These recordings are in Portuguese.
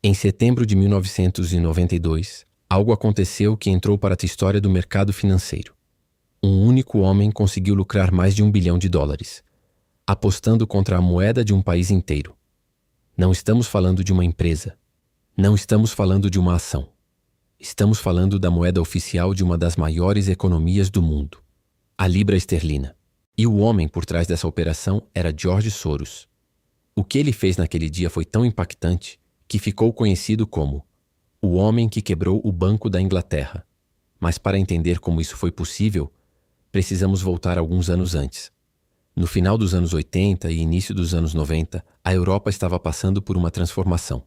Em setembro de 1992, algo aconteceu que entrou para a história do mercado financeiro. Um único homem conseguiu lucrar mais de $1 bilhão, apostando contra a moeda de um país inteiro. Não estamos falando de uma empresa. Não estamos falando de uma ação. Estamos falando da moeda oficial de uma das maiores economias do mundo, a libra esterlina. E o homem por trás dessa operação era George Soros. O que ele fez naquele dia foi tão impactante que ficou conhecido como o homem que quebrou o Banco da Inglaterra. Mas para entender como isso foi possível, precisamos voltar alguns anos antes. No final dos anos 80 e início dos anos 90, a Europa estava passando por uma transformação.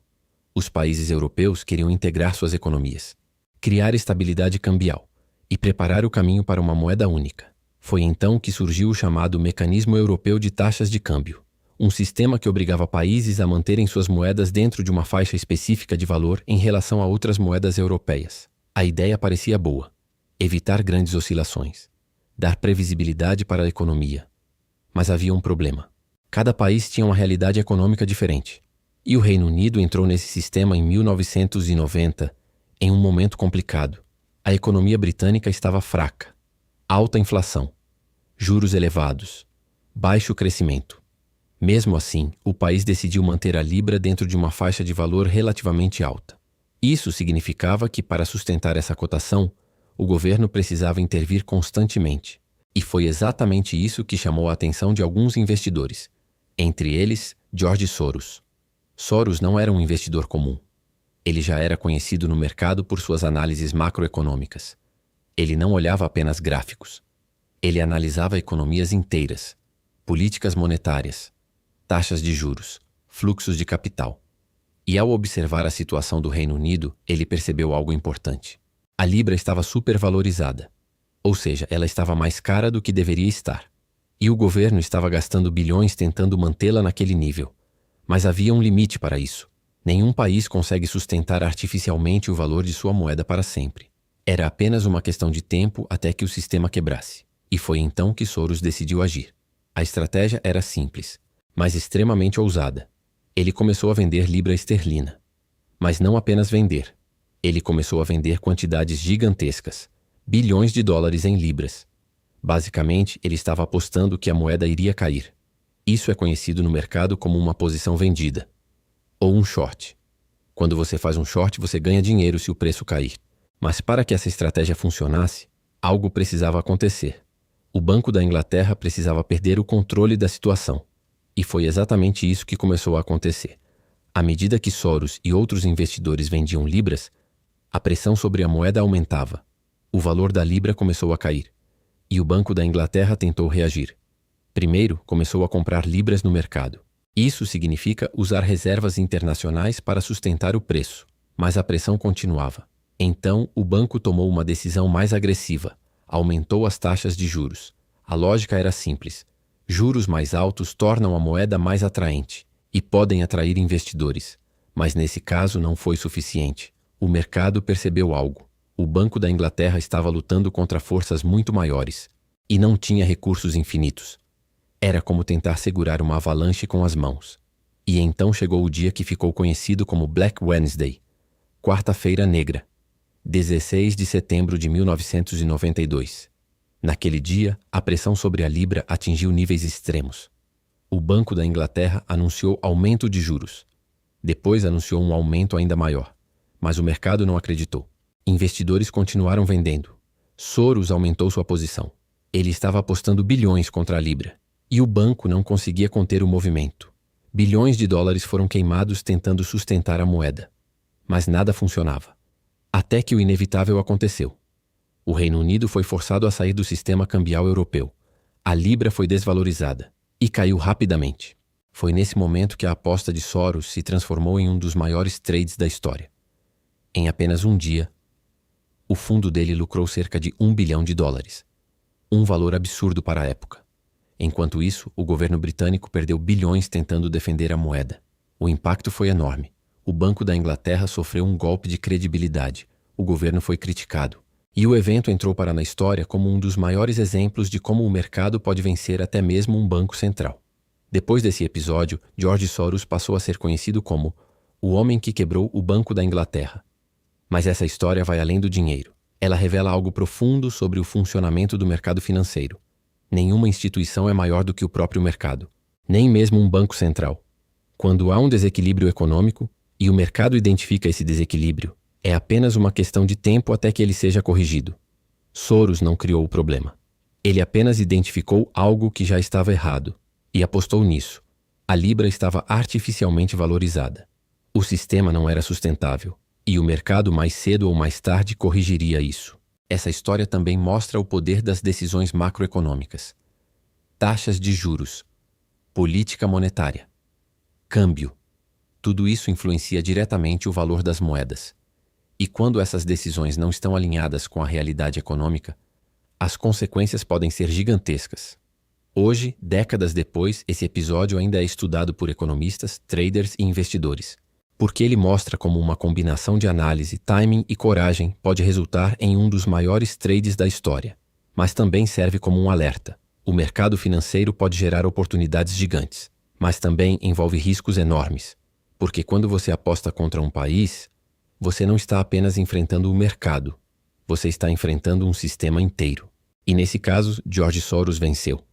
Os países europeus queriam integrar suas economias, criar estabilidade cambial e preparar o caminho para uma moeda única. Foi então que surgiu o chamado Mecanismo Europeu de Taxas de Câmbio, um sistema que obrigava países a manterem suas moedas dentro de uma faixa específica de valor em relação a outras moedas europeias. A ideia parecia boa: evitar grandes oscilações, dar previsibilidade para a economia. Mas havia um problema. Cada país tinha uma realidade econômica diferente. E o Reino Unido entrou nesse sistema em 1990, em um momento complicado. A economia britânica estava fraca. Alta inflação, juros elevados, baixo crescimento. Mesmo assim, o país decidiu manter a libra dentro de uma faixa de valor relativamente alta. Isso significava que, para sustentar essa cotação, o governo precisava intervir constantemente. E foi exatamente isso que chamou a atenção de alguns investidores, entre eles George Soros. Soros não era um investidor comum. Ele já era conhecido no mercado por suas análises macroeconômicas. Ele não olhava apenas gráficos. Ele analisava economias inteiras, políticas monetárias, taxas de juros, fluxos de capital. E ao observar a situação do Reino Unido, ele percebeu algo importante. A libra estava supervalorizada, ou seja, ela estava mais cara do que deveria estar. E o governo estava gastando bilhões tentando mantê-la naquele nível. Mas havia um limite para isso. Nenhum país consegue sustentar artificialmente o valor de sua moeda para sempre. Era apenas uma questão de tempo até que o sistema quebrasse. E foi então que Soros decidiu agir. A estratégia era simples, mas extremamente ousada. Ele começou a vender libra esterlina. Mas não apenas vender. Ele começou a vender quantidades gigantescas, bilhões de dólares em libras. Basicamente, ele estava apostando que a moeda iria cair. Isso é conhecido no mercado como uma posição vendida, ou um short. Quando você faz um short, você ganha dinheiro se o preço cair. Mas para que essa estratégia funcionasse, algo precisava acontecer. O Banco da Inglaterra precisava perder o controle da situação. E foi exatamente isso que começou a acontecer. À medida que Soros e outros investidores vendiam libras, a pressão sobre a moeda aumentava. O valor da libra começou a cair. E o Banco da Inglaterra tentou reagir. Primeiro, começou a comprar libras no mercado. Isso significa usar reservas internacionais para sustentar o preço. Mas a pressão continuava. Então, o banco tomou uma decisão mais agressiva. Aumentou as taxas de juros. A lógica era simples. Juros mais altos tornam a moeda mais atraente e podem atrair investidores. Mas nesse caso não foi suficiente. O mercado percebeu algo. O Banco da Inglaterra estava lutando contra forças muito maiores e não tinha recursos infinitos. Era como tentar segurar uma avalanche com as mãos. E então chegou o dia que ficou conhecido como Black Wednesday, Quarta-feira Negra, 16 de setembro de 1992. Naquele dia, a pressão sobre a libra atingiu níveis extremos. O Banco da Inglaterra anunciou aumento de juros. Depois anunciou um aumento ainda maior, mas o mercado não acreditou. Investidores continuaram vendendo. Soros aumentou sua posição. Ele estava apostando bilhões contra a libra. E o banco não conseguia conter o movimento. Bilhões de dólares foram queimados tentando sustentar a moeda. Mas nada funcionava. Até que o inevitável aconteceu. O Reino Unido foi forçado a sair do sistema cambial europeu. A libra foi desvalorizada e caiu rapidamente. Foi nesse momento que a aposta de Soros se transformou em um dos maiores trades da história. Em apenas um dia, o fundo dele lucrou cerca de $1 bilhão. Um valor absurdo para a época. Enquanto isso, o governo britânico perdeu bilhões tentando defender a moeda. O impacto foi enorme. O Banco da Inglaterra sofreu um golpe de credibilidade. O governo foi criticado. E o evento entrou para na história como um dos maiores exemplos de como o mercado pode vencer até mesmo um banco central. Depois desse episódio, George Soros passou a ser conhecido como o homem que quebrou o Banco da Inglaterra. Mas essa história vai além do dinheiro. Ela revela algo profundo sobre o funcionamento do mercado financeiro. Nenhuma instituição é maior do que o próprio mercado, nem mesmo um banco central. Quando há um desequilíbrio econômico, e o mercado identifica esse desequilíbrio, é apenas uma questão de tempo até que ele seja corrigido. Soros não criou o problema. Ele apenas identificou algo que já estava errado e apostou nisso. A libra estava artificialmente valorizada. O sistema não era sustentável, e o mercado mais cedo ou mais tarde corrigiria isso. Essa história também mostra o poder das decisões macroeconômicas. Taxas de juros, política monetária, câmbio. Tudo isso influencia diretamente o valor das moedas. E quando essas decisões não estão alinhadas com a realidade econômica, as consequências podem ser gigantescas. Hoje, décadas depois, esse episódio ainda é estudado por economistas, traders e investidores, porque ele mostra como uma combinação de análise, timing e coragem pode resultar em um dos maiores trades da história. Mas também serve como um alerta. O mercado financeiro pode gerar oportunidades gigantes, mas também envolve riscos enormes, porque quando você aposta contra um país, você não está apenas enfrentando o mercado, você está enfrentando um sistema inteiro. E nesse caso, George Soros venceu.